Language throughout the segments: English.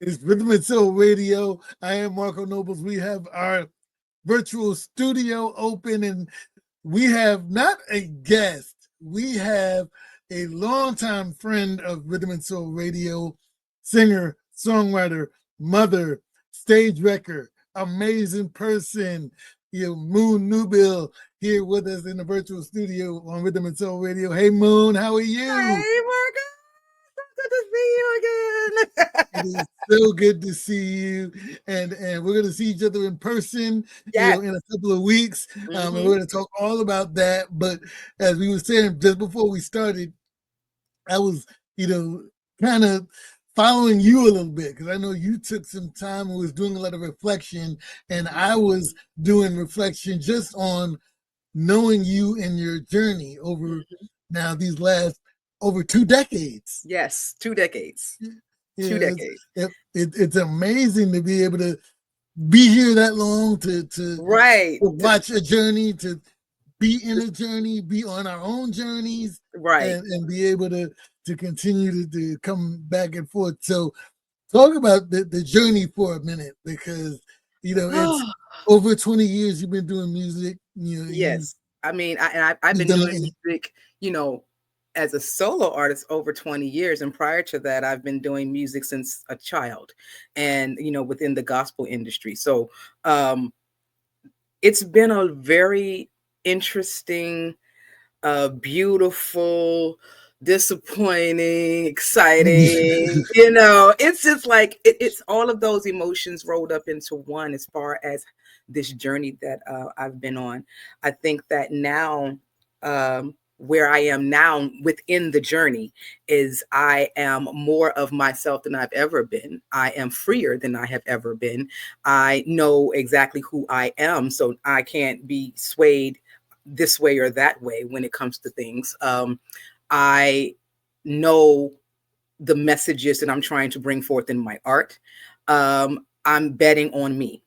It's Rhythm and Soul Radio. I am Marco Nobles. We have our virtual studio open, and we have not a guest. We have a longtime friend of Rhythm and Soul Radio, singer, songwriter, mother, stage wrecker, amazing person, Moon Newbill, here with us in the virtual studio on Rhythm and Soul Radio. Hey, Moon, how are you? Hey, Marco. Good to see you again. It is so good to see you, and we're going to see each other in person, Yes. in a couple of weeks, and we're going to talk all about that. But as we were saying just before we started, I was, kind of following you a little bit because I know you took some time and was doing a lot of reflection, and I was doing reflection just on knowing you and your journey over now these last over 2 decades. Yes, 2 decades. Yeah, 2 decades. It's amazing to be able to be here that long, to Right. watch a journey, to be in a journey, be on our own journeys, Right. and be able to continue to come back and forth. So talk about the journey for a minute, because it's over 20 years you've been doing music. Yes. I mean, I've been doing music, as a solo artist over 20 years. And prior to that, I've been doing music since a child and, within the gospel industry. So it's been a very interesting, beautiful, disappointing, exciting, it's just like, it's all of those emotions rolled up into one as far as this journey that I've been on. I think that now, where I am now within the journey is I am more of myself than I've ever been. I am freer than I have ever been. I know exactly who I am, so I can't be swayed this way or that way when it comes to things. I know the messages that I'm trying to bring forth in my art. I'm betting on me.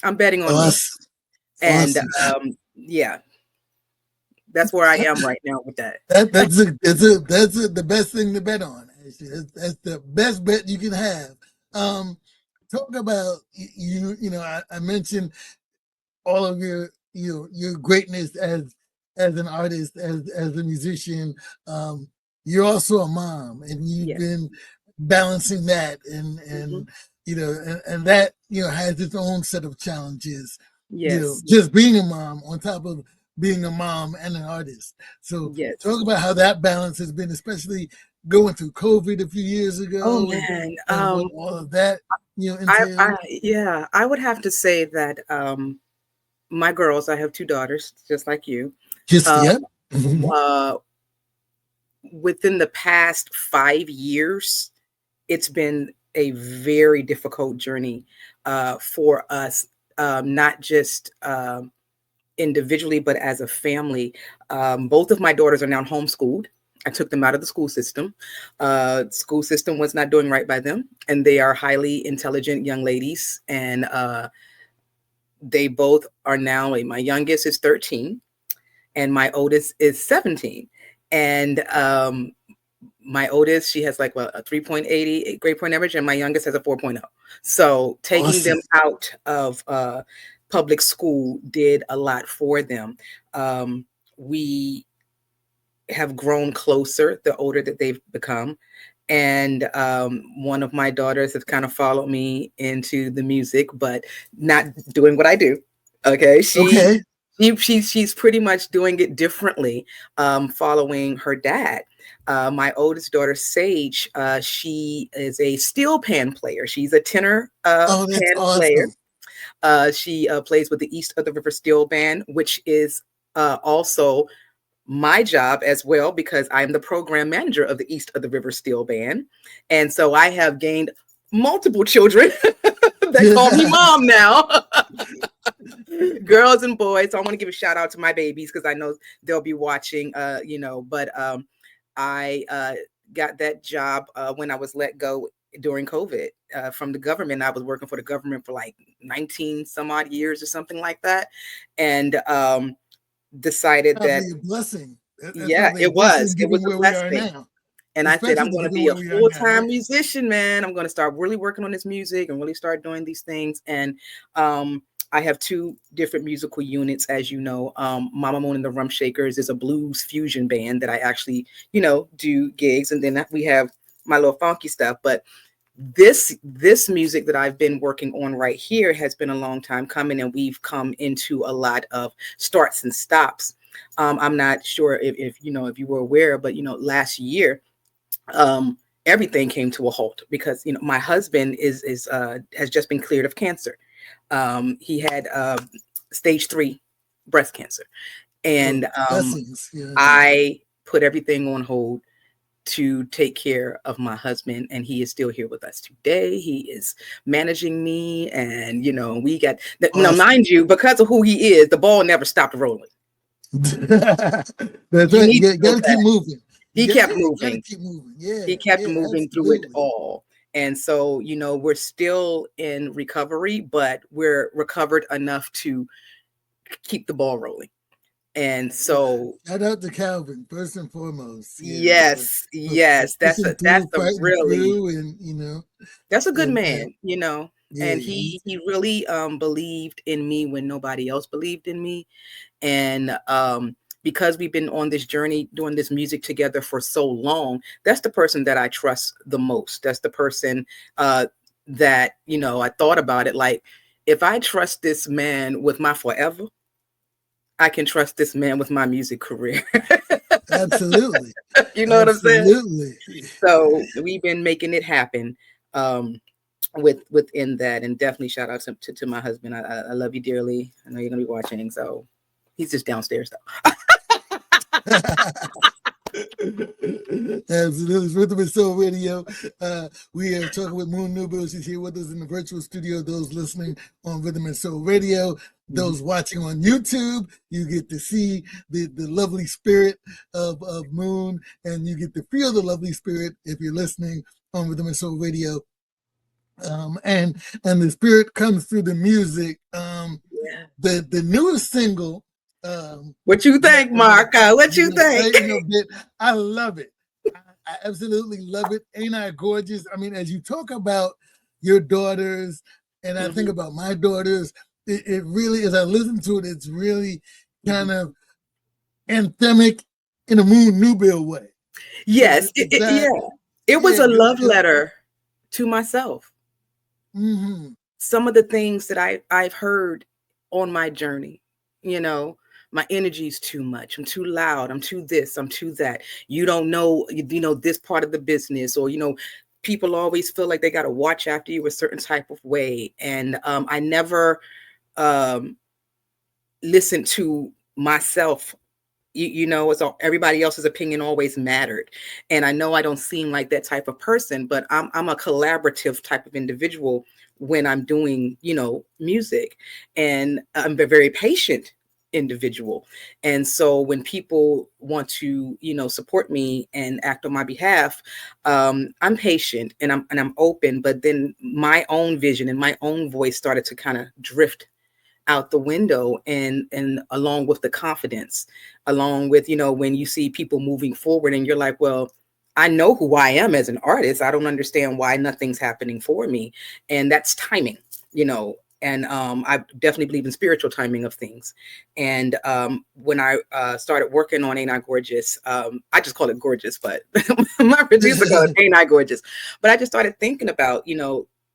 I'm betting on me. And yeah. That's where I am right now with that. That's the best thing to bet on. Actually, that's the best bet you can have. Talk about you. I mentioned all of your greatness as an artist, as a musician. You're also a mom, and you've been balancing that, and and that has its own set of challenges. Yes. Just being a mom on top of being a mom and an artist. So talk about how that balance has been, especially going through COVID a few years ago. Oh man, and what all of that entails. I would have to say that my girls, I have 2 daughters, just like you. Within the past 5 years, it's been a very difficult journey for us, not just individually, but as a family. Both of my daughters are now homeschooled. I took them out of the school system. School system was not doing right by them, and they are highly intelligent young ladies. And they both are now, my youngest is 13 and my oldest is 17. And my oldest, she has like a 3.80 grade point average, and my youngest has a 4.0. So taking them out of public school did a lot for them. We have grown closer the older that they've become. And one of my daughters has kind of followed me into the music, but not doing what I do. Okay. She's pretty much doing it differently, following her dad. My oldest daughter, Sage, she is a steel pan player. She's a tenor player. She plays with the East of the River Steel Band, which is also my job as well, because I'm the program manager of the East of the River Steel Band. And so I have gained multiple children that call me mom now. Girls and boys. So I want to give a shout out to my babies because I know they'll be watching, but I got that job when I was let go during COVID from the government. I was working for the government for like 19 some odd years or something like that. And decided that a blessing. It was a blessing. And I said, especially I'm going to because of be a where we are now. full-time musician, man. I'm going to start really working on this music and really start doing these things. And I have two different musical units, as you know. Mama Moon and the Rum Shakers is a blues fusion band that I actually, do gigs. And then we have my little funky stuff. But this music that I've been working on right here has been a long time coming, and we've come into a lot of starts and stops. I'm not sure if you were aware, but last year, everything came to a halt because my husband is has just been cleared of cancer. He had stage 3 breast cancer, and Blessings. Yeah. I put everything on hold to take care of my husband, and he is still here with us today. He is managing me, and we got now, mind you, because of who he is, the ball never stopped rolling. That's right. You gotta keep moving. He kept moving. Keep moving. Yeah, he kept moving absolutely. through it all. And so, we're still in recovery, but we're recovered enough to keep the ball rolling. And so, shout out to Calvin first and foremost. Yes, that's a really, and that's a good man, Yeah, and he really believed in me when nobody else believed in me. And because we've been on this journey doing this music together for so long, that's the person that I trust the most. That's the person that I thought about it, like, if I trust this man with my forever, I can trust this man with my music career. Absolutely. You know what I'm saying? Absolutely. So we've been making it happen within that. And definitely shout out to my husband. I love you dearly. I know you're gonna be watching, so he's just downstairs though. Absolutely. It's Rhythm and Soul Radio. We are talking with Moon Newbill. She's here with us in the virtual studio. Those listening on Rhythm and Soul Radio, those watching on YouTube, you get to see the lovely spirit of Moon, and you get to feel the lovely spirit if you're listening on Rhythm and Soul Radio. And the spirit comes through the music. The newest single. What you think, Marco? What you think? I love it. I absolutely love it. Ain't I gorgeous? I mean, as you talk about your daughters, and I think about my daughters, it really, as I listen to it, it's really kind of anthemic in a Moon Newbill way. Yes, it was a love letter to myself. Mm-hmm. Some of the things that I've heard on my journey, my energy is too much. I'm too loud. I'm too this. I'm too that. You don't know, this part of the business, or, people always feel like they got to watch after you a certain type of way. And I never listened to myself. It's all, everybody else's opinion always mattered. And I know I don't seem like that type of person, but I'm a collaborative type of individual when I'm doing, music, and I'm a very patient individual. And so when people want to, support me and act on my behalf, I'm patient and I'm open, but then my own vision and my own voice started to kind of drift out the window, and along with the confidence, along with, when you see people moving forward and you're like, well, I know who I am as an artist. I don't understand why nothing's happening for me. And that's timing, and I definitely believe in spiritual timing of things. And when I started working on Ain't I Gorgeous, I just call it Gorgeous, but my producer called it Ain't I Gorgeous. But I just started thinking about,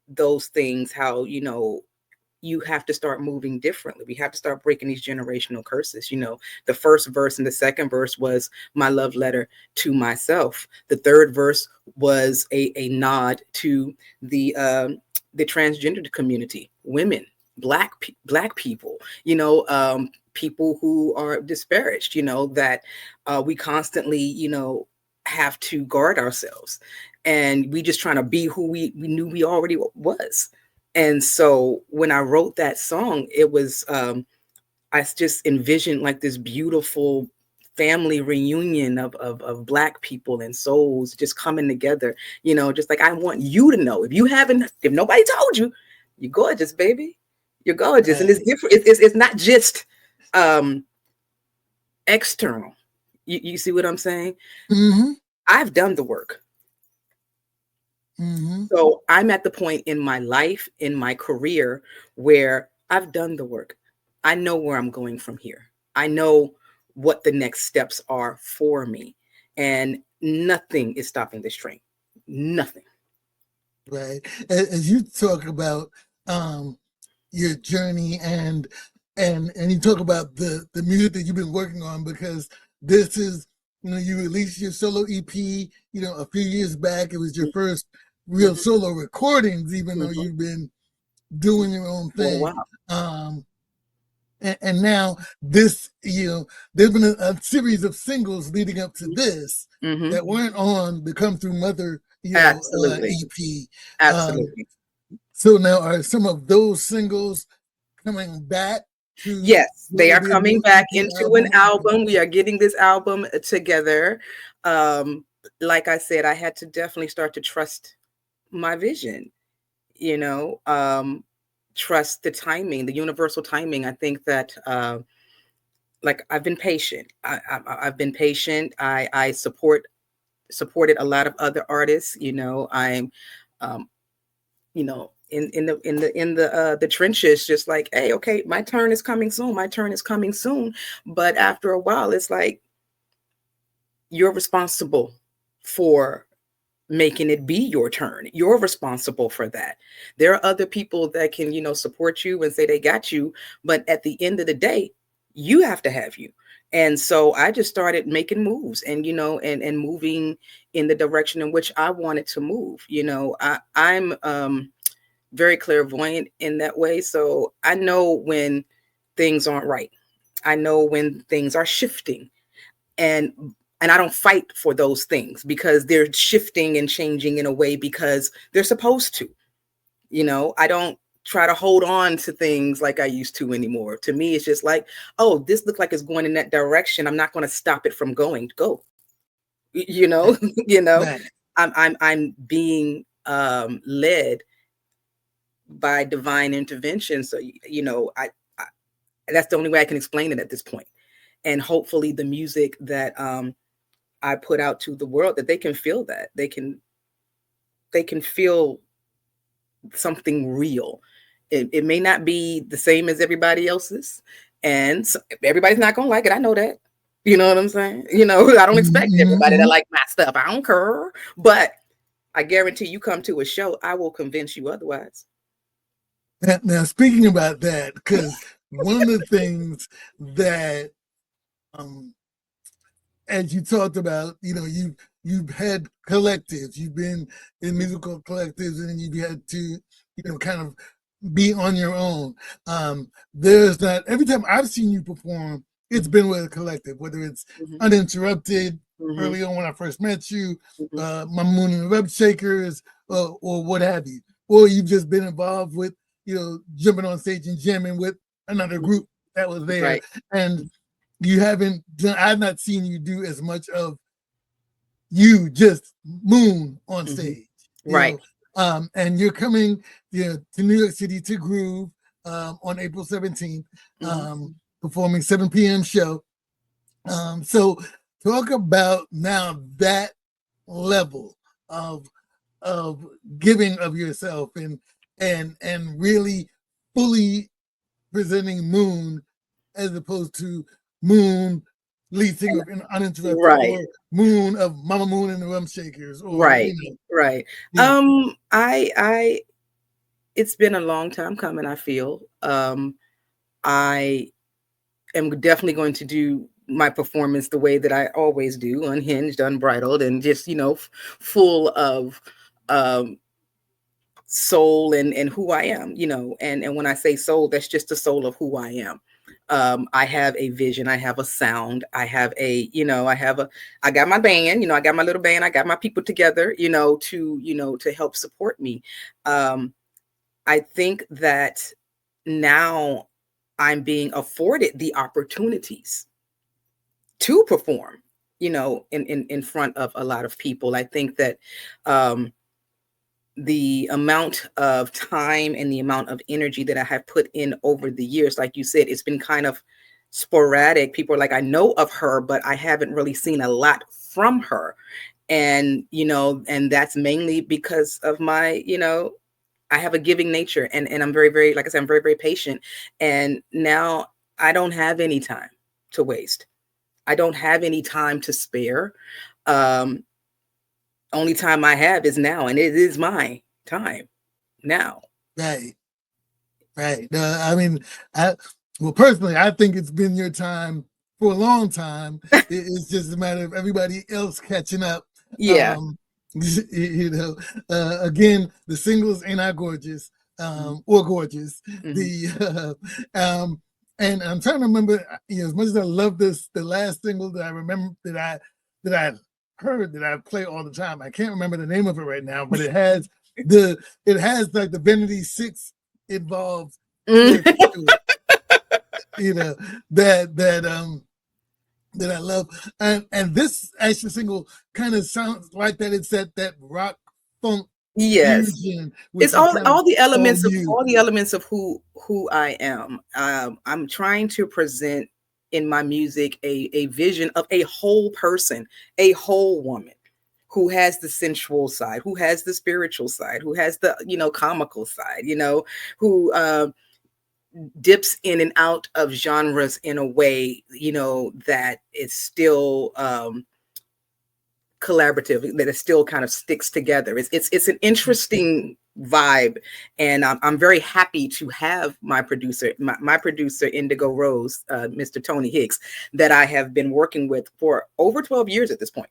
those things, how, you have to start moving differently. We have to start breaking these generational curses. The first verse and the second verse was my love letter to myself. The third verse was a nod to the transgender community, women, black people, people who are disparaged, that we constantly, have to guard ourselves. And we just trying to be who we knew we already was. And so when I wrote that song, it was, I just envisioned like this beautiful family reunion of Black people and souls just coming together, just like, I want you to know, if nobody told you, you're gorgeous, baby. You're gorgeous. And it's different. It's not just external. You see what I'm saying? Mm-hmm. I've done the work. Mm-hmm. So I'm at the point in my life, in my career, where I've done the work. I know where I'm going from here. I know what the next steps are for me. And nothing is stopping this train. Nothing. Right. As you talk about um, your journey and you talk about the music that you've been working on, because this is, you released your solo EP, a few years back. It was your first real Mhm, solo recordings, even though mhm, you've been doing your own for a thing. while. Um, and now this, there's been a series of singles leading up to this Hmm. that weren't on the Come Through Mother, Absolutely. EP. Um, Absolutely. so now are some of those singles coming back to Yes, what they will are be a coming new back EP into an album? album. We are getting this album together. Um, like I said, I had to definitely start to trust my vision, you know, trust the timing, the universal timing. I think that, like, I've been patient. I've been patient. I supported a lot of other artists. I'm, um, in the trenches, just like, hey, okay, my turn is coming soon. My turn is coming soon. But after a while, it's like you're responsible for making it be your turn. You're responsible for that. There are other people that can, support you and say they got you, but at the end of the day, you have to have you. And so I just started making moves and, and moving in the direction in which I wanted to move. I'm very clairvoyant in that way. So I know when things aren't right. I know when things are shifting, and I don't fight for those things because they're shifting and changing in a way because they're supposed to. I don't try to hold on to things like I used to anymore. To me, it's just like, oh, this looks like it's going in that direction. I'm not going to stop it from going. Go. You know, you know. Right. I'm being led by divine intervention. So I that's the only way I can explain it at this point. And hopefully the music that I put out to the world, that they can feel, that they can feel something real. It may not be the same as everybody else's, and so everybody's not gonna like it. I know that. You know what I'm saying? I don't expect everybody to Mm-hmm. like my stuff. I don't care, but I guarantee you come to a show, I will convince you otherwise. Now, speaking about that, because one of the things that, um, as you talked about, you've had collectives, you've been in musical collectives, and you've had to, kind of be on your own. There's not every time I've seen you perform, it's been with a collective, whether it's Mhm, Uninterrupted mhm, early on when I first met you, mhm, My Moon and the Rub Shakers, or what have you, or you've just been involved with, jumping on stage and jamming with another mhm. group that was there, Right. and you haven't done, I've not seen you do as much of you just Moon on Mhm. stage, Right. and you're coming, to New York City to Groove on April 17th, Mhm. performing 7 p.m. show. So talk about now that level of of giving of yourself and really fully presenting Moon as opposed to Moon lead singer of Uninterrupted, Right. or Moon of Mama Moon and the Rum Shakers, or Right. Right. yeah. I it's been a long time coming, I feel. I am definitely going to do my performance the way that I always do, unhinged, unbridled, and just, full of um soul and who I am, and when I say soul, that's just the soul of who I am. I have a vision, I have a sound, I got my band, I got my little band, I got my people together, to help support me. Um, I think that now I'm being afforded the opportunities to perform, in front of a lot of people. I think that um the amount of time and the amount of energy that I have put in over the years, like you said, it's been kind of sporadic. People are like, I know of her, but I haven't really seen a lot from her. And, and that's mainly because of my, I have a giving nature, and I'm very, very, like I said, I'm very, very patient. And now I don't have any time to waste. I don't have any time to spare. Only time I have is now, and it is my time now. Right. I mean, personally, I think it's been your time for a long time. It's just a matter of everybody else catching up. Yeah. Again, the singles ain't not gorgeous, or gorgeous. And I'm trying to remember, as much as I love the last single that I remember that I heard, that I play all the time. I can't remember the name of it right now, but it has like the Vanity 6 involved. That I love, and this actual single kind of sounds like that. It's that rock funk. Yes, it's all the elements of who I am. I'm trying to present in my music a vision of a whole person, a whole woman, who has the sensual side, who has the spiritual side, who has the comical side, who dips in and out of genres in a way that is still collaborative, that it still kind of sticks together. It's an interesting vibe, and I'm very happy to have my producer Indigo Rose, Mr. Tony Hicks, that I have been working with for over 12 years at this point.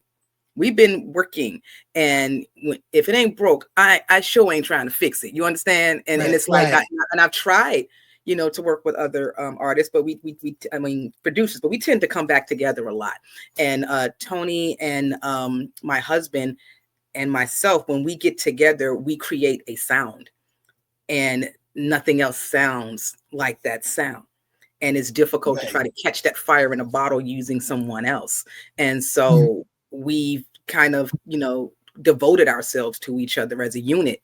We've been working, and if it ain't broke, I sure ain't trying to fix it. You understand? And it's like, I've tried to work with other artists, but producers, but we tend to come back together a lot. And Tony and my husband and myself, when we get together, we create a sound, and nothing else sounds like that sound. And it's difficult to try to catch that fire in a bottle using someone else. And so we've kind of, devoted ourselves to each other as a unit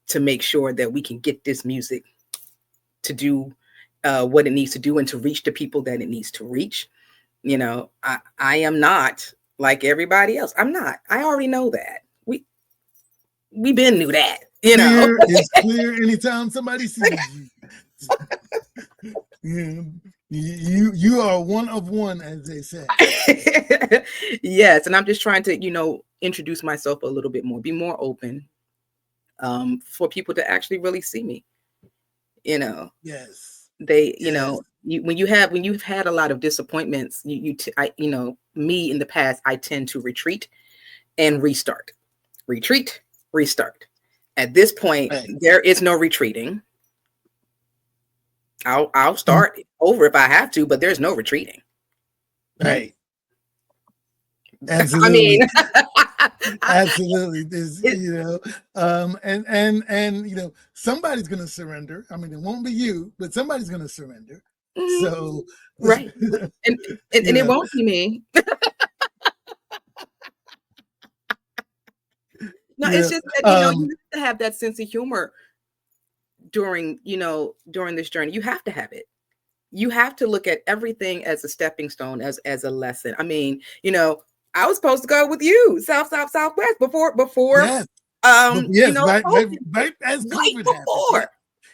to make sure that we can get this music to do what it needs to do and to reach the people that it needs to reach. I am not like everybody else. I'm not. I already know that. We been knew that. It's clear anytime somebody sees you. You are one of one, as they say. Yes, and I'm just trying to introduce myself a little bit more, be more open, for people to actually really see me. Yes. They, when you've had a lot of disappointments, me in the past, I tend to retreat and restart. Retreat, restart. At this point, there is no retreating. I'll start over if I have to, but there's no retreating. Right. Absolutely. Absolutely. There's, and somebody's going to surrender. I mean, it won't be you, but somebody's going to surrender. So, right. and it won't be me. No, it's just that, you have to have that sense of humor during this journey. You have to have it. You have to look at everything as a stepping stone, as a lesson. I mean, I was supposed to go with you south, southwest before. Yes. Right as COVID before.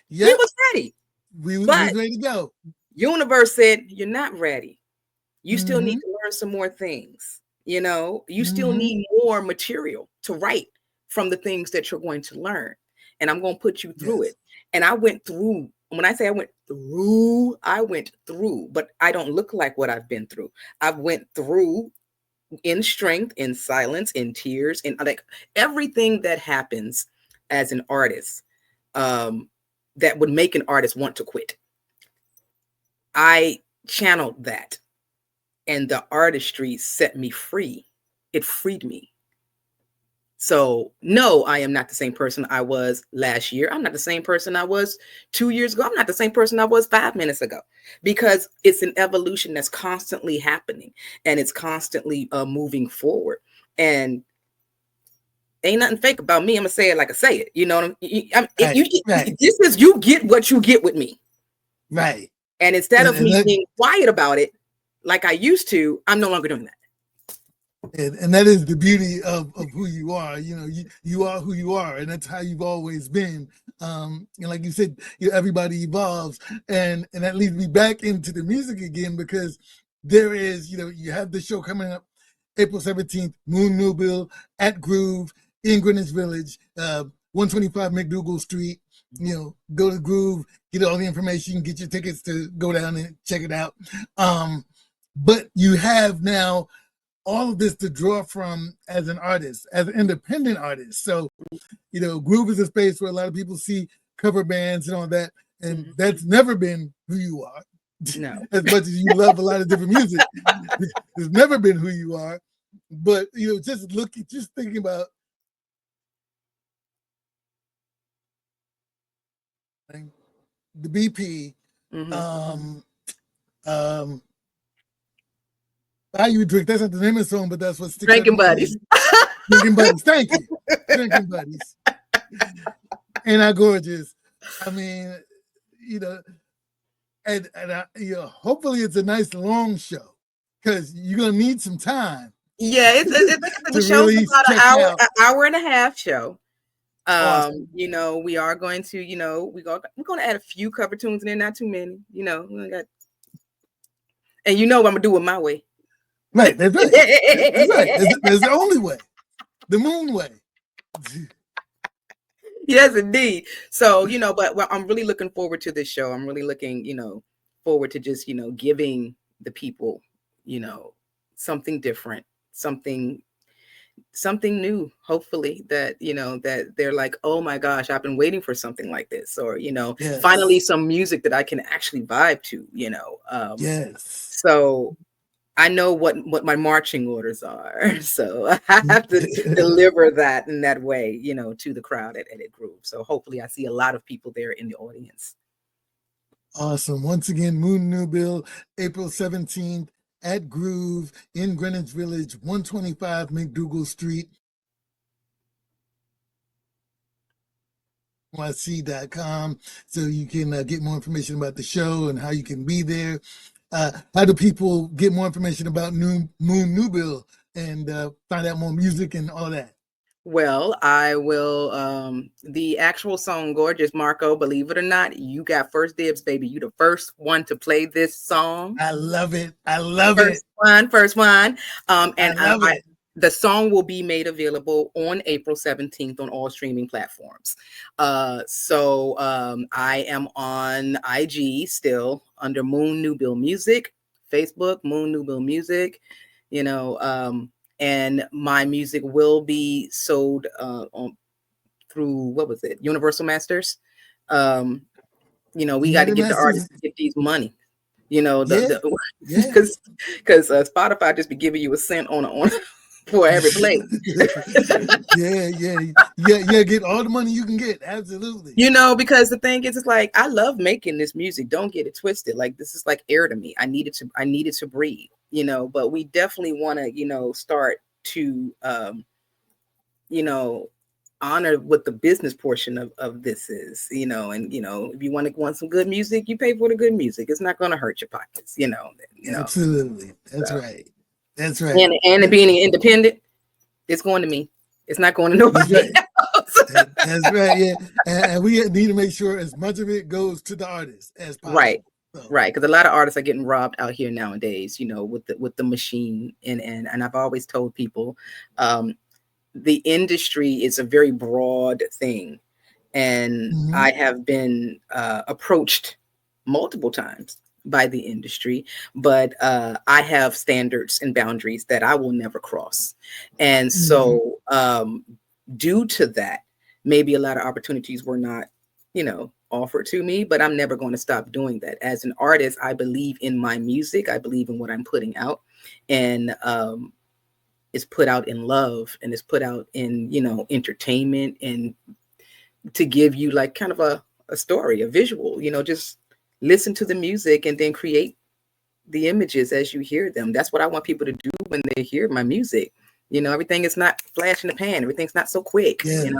We was ready. We was ready to go. Universe said, you're not ready. You still need to learn some more things. You still need more material to write from the things that you're going to learn. And I'm going to put you through it. And I went through. When I say I went through, but I don't look like what I've been through. I've went through in strength, in silence, in tears, in like everything that happens as an artist, that would make an artist want to quit. I channeled that, and the artistry set me free. It freed me. So no, I am not the same person I was last year. I'm not the same person I was 2 years ago. I'm not the same person I was 5 minutes ago, because it's an evolution that's constantly happening, and it's constantly moving forward. And ain't nothing fake about me. I'm gonna say it like I say it. You know, this is, you get what you get with me, right? And instead of me being quiet about it like I used to, I'm no longer doing that. And that is the beauty of who you are. You know, you are who you are, and that's how you've always been. And like you said, everybody evolves, and that leads me back into the music again, because there is, you have the show coming up April 17th, Moon Newbill at Groove in Greenwich Village, 125 McDougal Street. Go to Groove, get all the information, get your tickets to go down and check it out. But you have now all of this to draw from as an artist, as an independent artist. So, Groove is a space where a lot of people see cover bands and all that, and that's never been who you are. No. As much as you love a lot of different music, it's never been who you are. But just thinking about the BP, how you drink, that's not the name of the song, but that's what sticks out. Drinking Buddies. Drinking Buddies, thank you. Drinking Buddies. And our gorgeous. I mean, and hopefully it's a nice long show, because you're gonna need some time. Yeah, the show's really about an hour and a half show. Awesome. We are going to, we're going to add a few cover tunes in there, not too many. And I'm gonna do it my way. Right, that's right. That's right. That's the only way, the moon way. Yes, indeed. So, but I'm really looking forward to this show. I'm really looking, forward to just, giving the people, something different, something new, hopefully, that, that they're like, oh my gosh, I've been waiting for something like this, or, yes. Finally some music that I can actually vibe to, yes. So I know what my marching orders are. So I have to deliver that in that way, to the crowd at Groove. So hopefully I see a lot of people there in the audience. Awesome. Once again, Moon Newbill, April 17th at Groove in Greenwich Village, 125 McDougal Street. NYC.com, so you can get more information about the show and how you can be there. How do people get more information about Moon Newbill and find out more music and all that? Well, I will. The actual song, Gorgeous, Marco, believe it or not, you got first dibs, baby. You the first one to play this song. I love it. I love it. First one. And I love it. The song will be made available on April 17th on all streaming platforms. So I am on IG still under Moon Newbill Music, Facebook, Moon Newbill Music, and my music will be sold through, Universal Masters. We got to get the artists to get these money. Because Spotify just be giving you a cent on for every play. yeah. Get all the money you can get. Absolutely. Because the thing is, it's like, I love making this music. Don't get it twisted. Like, this is like air to me. I needed to breathe. But we definitely want to, start to, honor what the business portion of this is, and if you want some good music, you pay for the good music. It's not going to hurt your pockets, Absolutely. That's right. That's right. And being independent, it's going to me. It's not going to nobody else. That's right. Yeah. And we need to make sure as much of it goes to the artist as possible. Right. So. Right. Because a lot of artists are getting robbed out here nowadays, with the machine. And I've always told people, the industry is a very broad thing. And I have been approached multiple times by the industry, but I have standards and boundaries that I will never cross. And so due to that, maybe a lot of opportunities were not, offered to me, but I'm never going to stop doing that. As an artist, I believe in my music. I believe in what I'm putting out, and it's put out in love, and it's put out in, entertainment, and to give you like kind of a story, a visual, just listen to the music and then create the images as you hear them. That's what I want people to do when they hear my music. Everything is not flash in the pan. Everything's not so quick. Yes.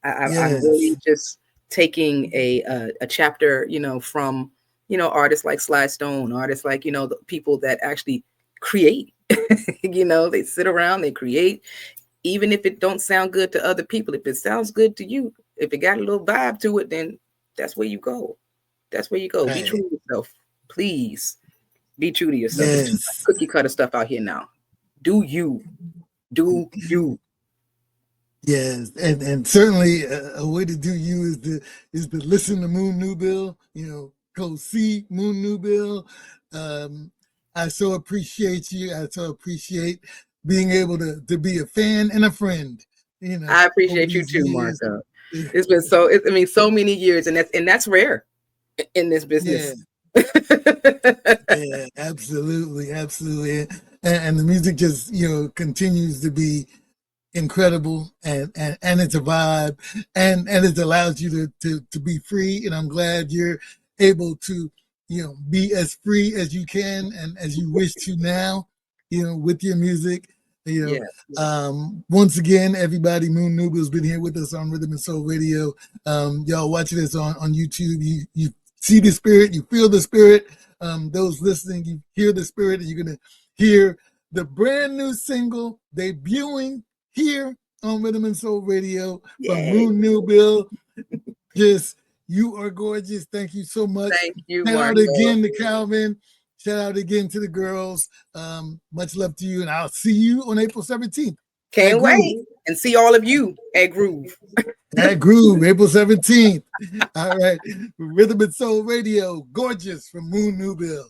I'm really just taking a chapter, from, artists like Sly Stone, artists like, the people that actually create You know, they sit around, they create, even if it don't sound good to other people. If it sounds good to you, if it got a little vibe to it, then that's where you go. That's where you go. Be true Right. to yourself. Please be true to yourself. It's too much Yes. cookie cutter stuff out here now. Do you. Do you. Yes, and certainly a way to do you is to listen to Moon Newbill. You know, go see Moon Newbill. Um, I so appreciate you. I so appreciate being able to be a fan and a friend. You know, I over appreciate you these too, years. Martha. It's been so many years, and that's rare in this Yeah, business. yeah, absolutely, absolutely, and the music just continues to be incredible, and it's a vibe, and it allows you to be free, and I'm glad you're able to be as free as you can and as you wish to now, with your music. you Yeah. Once again, everybody, Moon Newbill has been here with us on Rhythm and Soul Radio. Y'all watching us on YouTube, you see the spirit, you feel the spirit. Those listening, you hear the spirit, and you're gonna hear the brand new single debuting here on Rhythm and Soul Radio from Yay. Moon Newbill. Just, you are gorgeous. Thank you so much. Thank you, Shout out Martha. again to Calvin. Shout out again to the girls. Much love to you, and I'll see you on April 17th. Can't wait and see all of you at Groove. At Groove, April 17th. All right. Rhythm and Soul Radio, gorgeous from Moon Newbill.